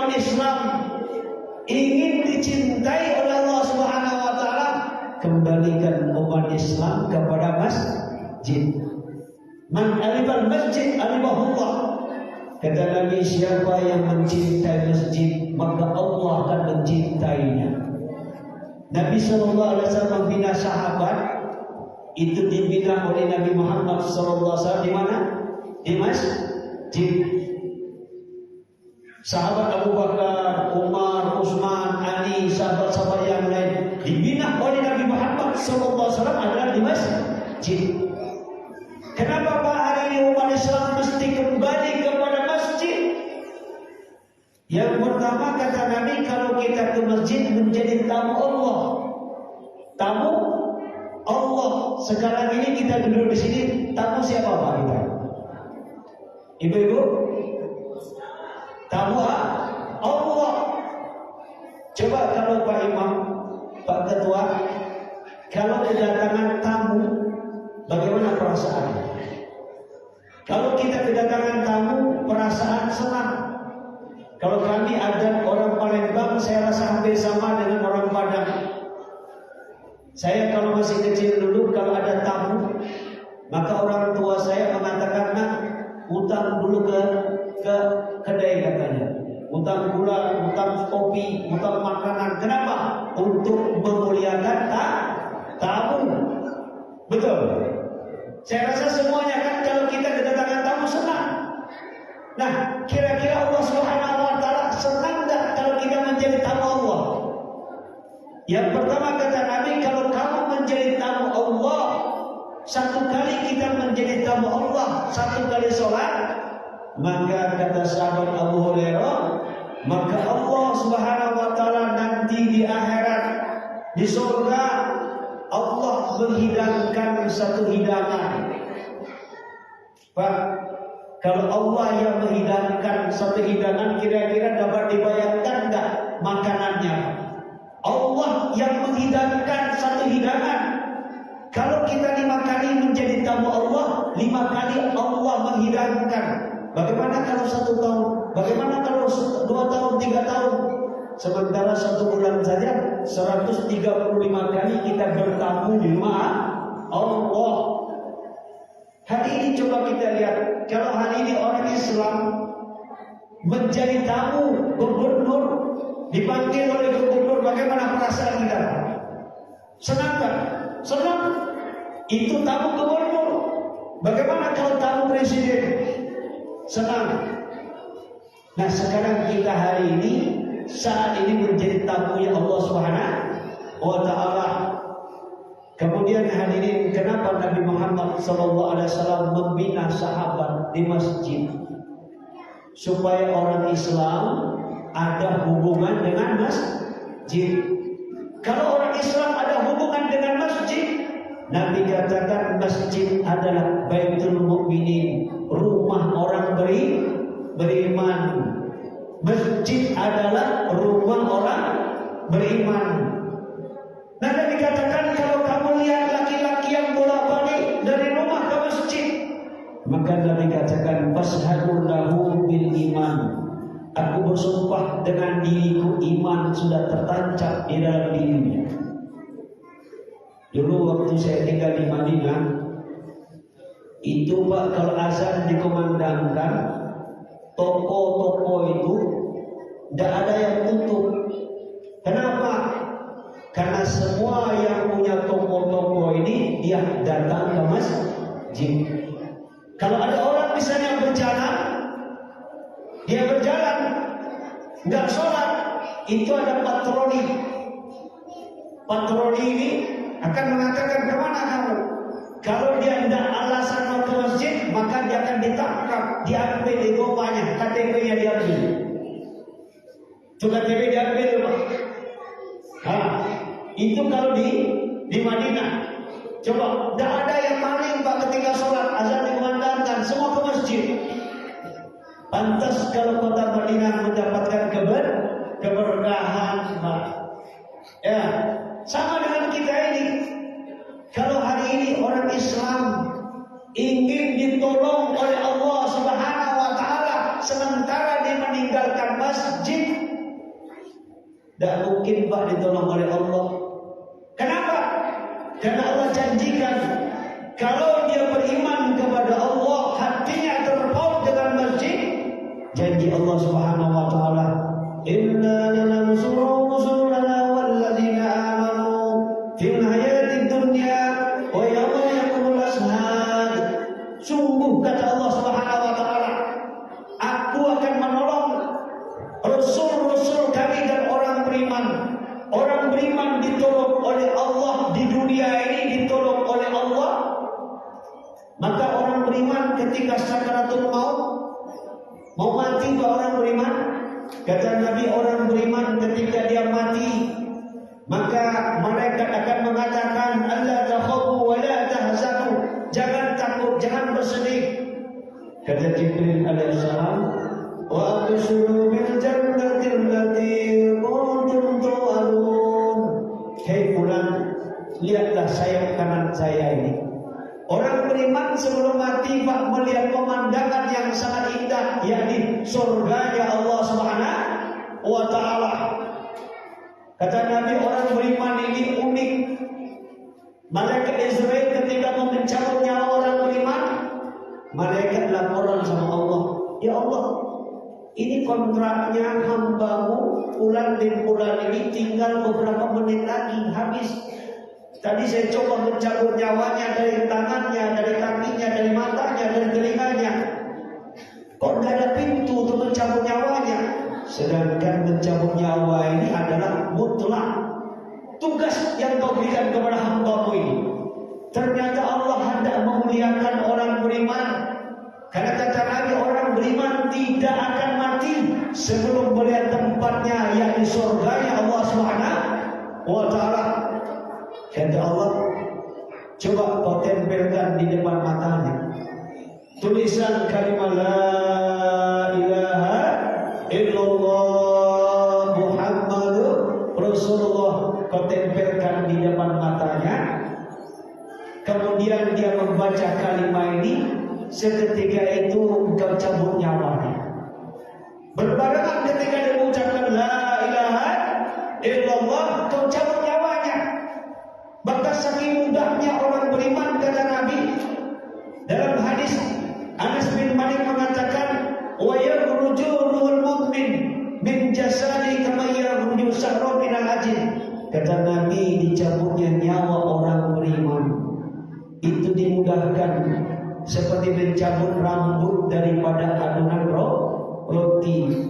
umat Islam ingin dicintai oleh Allah Subhanahu wa taala, kembalikan umat Islam kepada masjid. Man alifal masjid alifahullah. Kata Nabi, siapa yang mencintai masjid, maka Allah akan mencintainya. Nabi SAW membina sahabat, itu dibina oleh Nabi Muhammad SAW di mana? Di masjid. Sahabat Abu Bakar, Umar, Utsman, Ali, sahabat-sahabat yang lain dibina oleh Nabi Muhammad SAW adalah di masjid. Kenapa Pak hari ini umat Islam mesti kembali kepada masjid? Yang pertama kata Nabi, kalau kita ke masjid menjadi tamu Allah. Tamu Allah. Sekarang ini kita duduk di sini, tamu siapa Pak kita? Ibu-ibu? Tamu Allah. Coba kalau Pak Imam, Pak Ketua, kalau kedatangan tamu, bagaimana perasaannya? Kalau kita kedatangan tamu, perasaan senang. Kalau kami ada orang Palembang, saya rasa hampir sama dengan orang Padang. Saya kalau masih kecil dulu, kalau ada tamu, maka orang tua saya mengatakan, nak, utang dulu ke kedai katanya. Utang gula, utang kopi, utang makanan. Kenapa? Untuk memuliakan tamu. Betul. Saya rasa semuanya kan kalau kita kedatangan tamu senang. Nah, kira-kira Allah Subhanahu wa taala senang enggak kalau kita menjadi tamu Allah? Yang pertama kata Nabi, kalau kamu menjadi tamu Allah, satu kali kita menjadi tamu Allah, satu kali sholat, maka kata sahabat Abu Hurairah, maka Allah Subhanahu wa taala nanti di akhirat, di surga, Allah menghidangkan satu hidangan. Pak, kalau Allah yang menghidangkan satu hidangan, kira-kira dapat dibayangkan enggak makanannya? Allah yang menghidangkan satu hidangan. Kalau kita 5 kali menjadi tamu Allah, 5 kali Allah menghidangkan. Bagaimana kalau 1 tahun? Bagaimana kalau 2 tahun, 3 tahun? Sementara 1 bulan saja 135 kali kita bertamu di rumah Allah. Hari ini coba kita lihat, kalau hari ini orang Islam menjadi tamu gubernur, dipanggil oleh gubernur, bagaimana perasaan kita? Senang kan? Senang. Itu tamu gubernur. Bagaimana kalau tamu presiden? Senang. Nah, sekarang kita hari ini, saat ini menjadi tamunya Allah Subhanahu wa taala. Kemudian hadirin, kenapa Nabi Muhammad SAW membina sahabat di masjid? Supaya orang Islam ada hubungan dengan masjid. Kalau orang Islam ada hubungan dengan masjid, Nabi katakan masjid adalah Baitul Mukminin, rumah orang beriman. Masjid adalah rumah orang beriman. Nah, Nabi katakan kalau kamu lihat laki-laki yang bolak-balik dari rumah ke masjid, maka Nabi katakan fashhadu lahu bil iman. Aku bersumpah dengan diriku, iman sudah tertancap di dalam dirinya. Dulu waktu saya tinggal di Madinah, itu Pak, kalau azan dikumandangkan, toko-toko itu tidak ada yang tutup. Kenapa? Karena semua yang punya toko-toko ini dia datang ke masjid. Kalau ada orang misalnya berjalan, dia berjalan nggak sholat, itu ada patroli. Patroli ini akan mengatakan kemana kamu. Kalau dia tidak alasan mau ke masjid, maka dia akan ditangkap, diambil di bawahnya, KTP-nya diambil. Itu KTP diambil, Pak. Nah, itu kalau di Madinah. Coba, tidak ada yang maling Pak ketika sholat, azan dikumandangkan, semua ke masjid. Pantas kalau kota Madinah mendapatkan keberkahan, Pak. Ya, sama dengan kita ini. Kalau hari ini orang Islam ingin ditolong oleh Allah Subhanahu wa taala, sementara dia meninggalkan masjid, masjid, tidak mungkin Pak ditolong oleh Allah. Kenapa? Karena Allah janjikan kalau dia beriman kepada Allah, hatinya terpaut dengan masjid, janji Allah Subhanahu wa taala, inna lanansuru rusulana walladzina amanu fil hayatid dunya wa yawma yaqumul ashhad. Sungguh kata Allah Subhanahu wa taala, aku akan menolong rasul-rasul kami dan orang beriman. Orang beriman ditolong oleh Allah di dunia ini, ditolong oleh Allah. Maka orang beriman ketika sakaratul maut, mau mati ke orang beriman, kata Nabi, orang beriman ketika dia mati, maka malaikat akan mengatakan, alla takhafu wa la tahzanu, jangan takut, jangan bersedih. Kata Jibril alaihissalam, wa abshiru bil jannati allati kuntum tu'adun. Hei fulan, lihatlah sayap kanan saya ini. Orang beriman sebelum mati Pak melihat pemandangan yang sangat indah, yakni surganya Allah Subhanahu wa taala. Kata Nabi, orang beriman ini unik. Malaikat Israel ketika mau mencabut nyawa orang beriman, malaikat laporan sama Allah, ya Allah, ini kontraknya hambamu bulan bin bulan ini tinggal beberapa menit lagi habis. Tadi saya coba mencabut nyawanya dari tangannya, dari kakinya, dari matanya, dari telinganya. Kok tidak ada pintu untuk mencabut nyawanya? Sedangkan mencabut nyawa ini adalah mutlak tugas yang kau berikan kepada hamba-Mu ini. Ternyata Allah hendak memuliakan orang beriman. Karena kata Nabi, orang beriman tidak akan mati sebelum melihat tempatnya, yakni surganya Allah Subhanahu wa taala. Kata Allah, coba kau tempelkan di depan matanya tulisan kalimat la ilaha illallah Muhammadur Rasulullah. Kau tempelkan di depan matanya, kemudian dia membaca kalimat ini, seketika itu engkau cabut nyawanya. Berbarengan ketika dia mengucapkan la ilaha illallah, kau cabut nyawanya. Maka saking mudahnya orang beriman, kata Nabi dalam hadis, Anas bin Malik mengatakan, wa yakhruju ruhul mu'min min jasadi kama yakhruju sahru minal ajin. Kata Nabi, dicabutnya nyawa orang beriman itu dimudahkan seperti mencabut rambut daripada adonan roti.